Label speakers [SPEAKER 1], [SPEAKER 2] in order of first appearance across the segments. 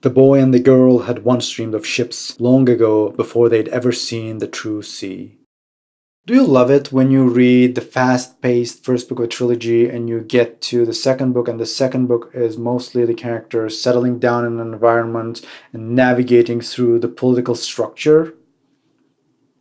[SPEAKER 1] The boy and the girl had once dreamed of ships long ago before they'd ever seen the true sea. Do you love it when you read the fast-paced first book of a trilogy and you get to the second book and the second book is mostly the characters settling down in an environment and navigating through the political structure?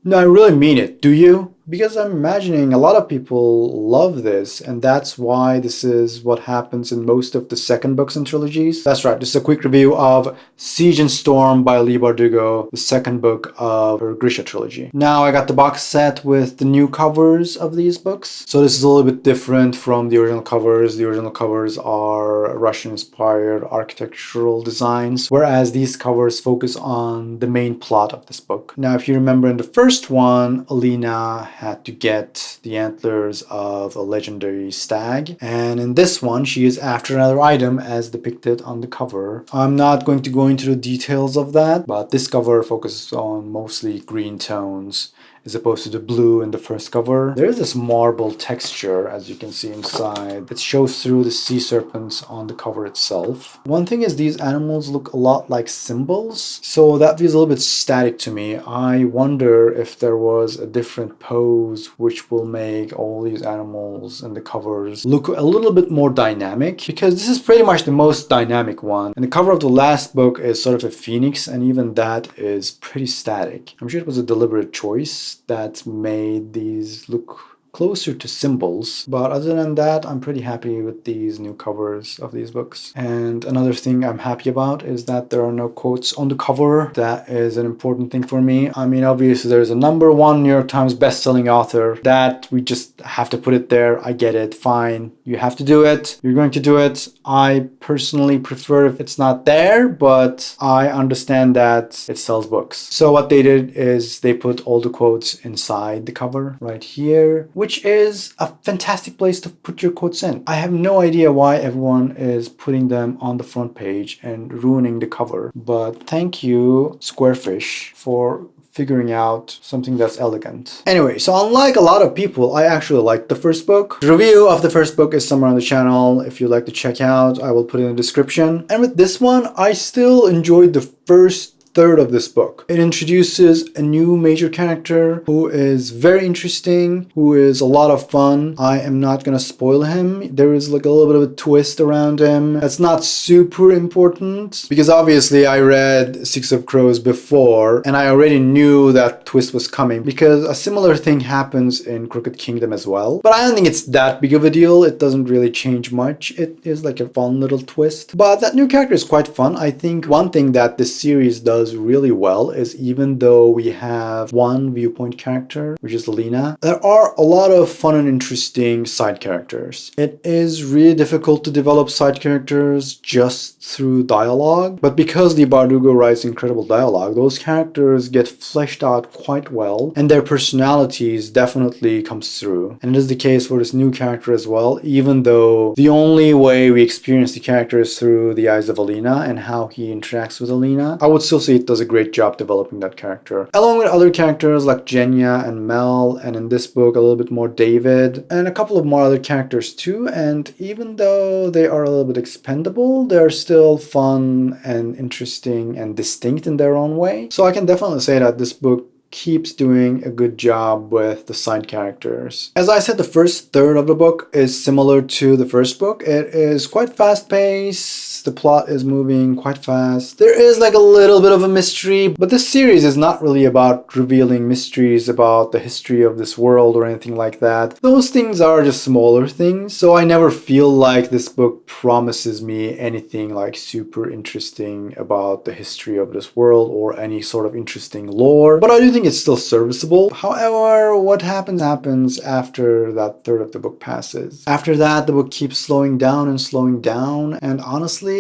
[SPEAKER 1] No, I really mean it. Do you? Because I'm imagining a lot of people love this, and that's why this is what happens in most of the second books and trilogies. That's right, this is a quick review of Siege and Storm by Leigh Bardugo, the second book of her Grisha Trilogy. Now I got the box set with the new covers of these books, so this is a little bit different from the original covers. The original covers are Russian-inspired architectural designs, whereas these covers focus on the main plot of this book. Now, if you remember in the first one, Alina had to get the antlers of a legendary stag, and in this one she is after another item as depicted on the cover. I'm not going to go into the details of that, but this cover focuses on mostly green tones as opposed to the blue in the first cover. There is this marble texture, as you can see inside, that shows through the sea serpents on the cover itself. One thing is these animals look a lot like symbols, so that feels a little bit static to me. I wonder if there was a different pose which will make all these animals in the covers look a little bit more dynamic, because this is pretty much the most dynamic one. And the cover of the last book is sort of a phoenix, and even that is pretty static. I'm sure it was a deliberate choice that made these look closer to symbols, but other than that, I'm pretty happy with these new covers of these books. And another thing I'm happy about is that there are no quotes on the cover. That is an important thing for me. I mean, obviously there's a #1 New York Times best-selling author, that we just have to put it there. I get it, fine, you have to do it, you're going to do it. I personally prefer if it's not there, but I understand that it sells books. So what they did is they put all the quotes inside the cover right here, which is a fantastic place to put your quotes in. I have no idea why everyone is putting them on the front page and ruining the cover, but thank you, Squarefish, for figuring out something that's elegant. Anyway, so unlike a lot of people, I actually liked the first book. The review of the first book is somewhere on the channel. If you'd like to check out, I will put it in the description. And with this one, I still enjoyed the first third of this book. It introduces a new major character who is very interesting, who is a lot of fun. I am not gonna spoil him. There is like a little bit of a twist around him. That's not super important, because obviously I read Six of Crows before and I already knew that twist was coming, because a similar thing happens in Crooked Kingdom as well. But I don't think it's that big of a deal. It doesn't really change much. It is like a fun little twist. But that new character is quite fun. I think one thing that this series does really well is, even though we have one viewpoint character, which is Alina, there are a lot of fun and interesting side characters. It is really difficult to develop side characters just through dialogue, but because Leigh Bardugo writes incredible dialogue, those characters get fleshed out quite well, and their personalities definitely comes through. And it is the case for this new character as well, even though the only way we experience the character is through the eyes of Alina and how he interacts with Alina. I would still say it does a great job developing that character, along with other characters like Jenya and Mel, and in this book a little bit more David, and a couple of more other characters too. And even though they are a little bit expendable, they're still fun and interesting and distinct in their own way. So I can definitely say that this book keeps doing a good job with the side characters. As I said, the first third of the book is similar to the first book. It is quite fast-paced. The plot is moving quite fast. There is like a little bit of a mystery, but this series is not really about revealing mysteries about the history of this world or anything like that. Those things are just smaller things, so I never feel like this book promises me anything like super interesting about the history of this world or any sort of interesting lore, but I do think it's still serviceable. However, what happens after that third of the book passes. After that, the book keeps slowing down, and honestly,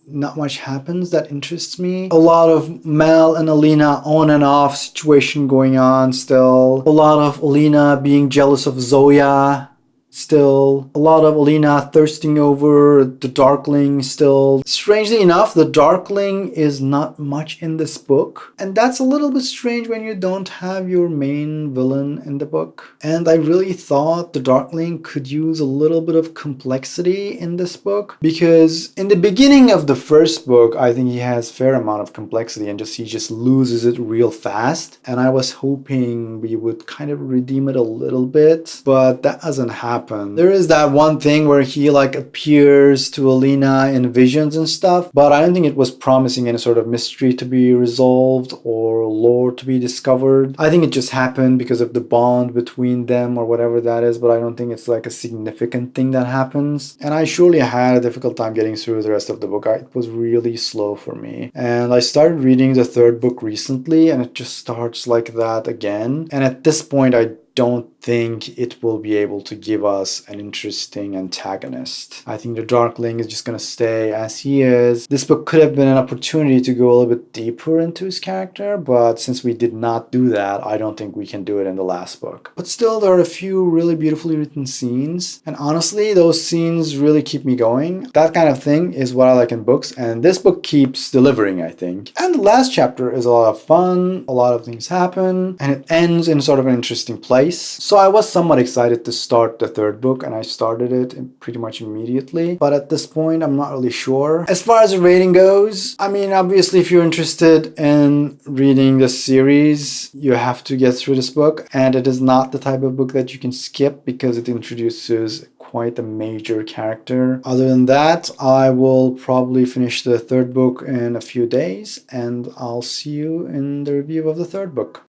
[SPEAKER 1] not much happens that interests me. A lot of Mel and Alina on and off situation going on still. A lot of Alina being jealous of Zoya. still. A lot of Alina thirsting over the Darkling still. Strangely enough, the Darkling is not much in this book. And that's a little bit strange when you don't have your main villain in the book. And I really thought the Darkling could use a little bit of complexity in this book. Because in the beginning of the first book, I think he has a fair amount of complexity and he just loses it real fast. And I was hoping we would kind of redeem it a little bit, but that doesn't happen. There is that one thing where he like appears to Alina in visions and stuff, but I don't think it was promising any sort of mystery to be resolved or lore to be discovered. I think it just happened because of the bond between them or whatever that is, but I don't think it's like a significant thing that happens. And I surely had a difficult time getting through the rest of the book. It was really slow for me. And I started reading the third book recently, and it just starts like that again. And at this point, I don't think it will be able to give us an interesting antagonist. I think the Darkling is just going to stay as he is. This book could have been an opportunity to go a little bit deeper into his character, but since we did not do that, I don't think we can do it in the last book. But still, there are a few really beautifully written scenes, and honestly, those scenes really keep me going. That kind of thing is what I like in books, and this book keeps delivering, I think. And the last chapter is a lot of fun, a lot of things happen, and it ends in sort of an interesting place. So I was somewhat excited to start the third book, and I started it pretty much immediately. But at this point, I'm not really sure. As far as the rating goes, I mean, obviously, if you're interested in reading the series, you have to get through this book. And it is not the type of book that you can skip because it introduces quite a major character. Other than that, I will probably finish the third book in a few days, and I'll see you in the review of the third book.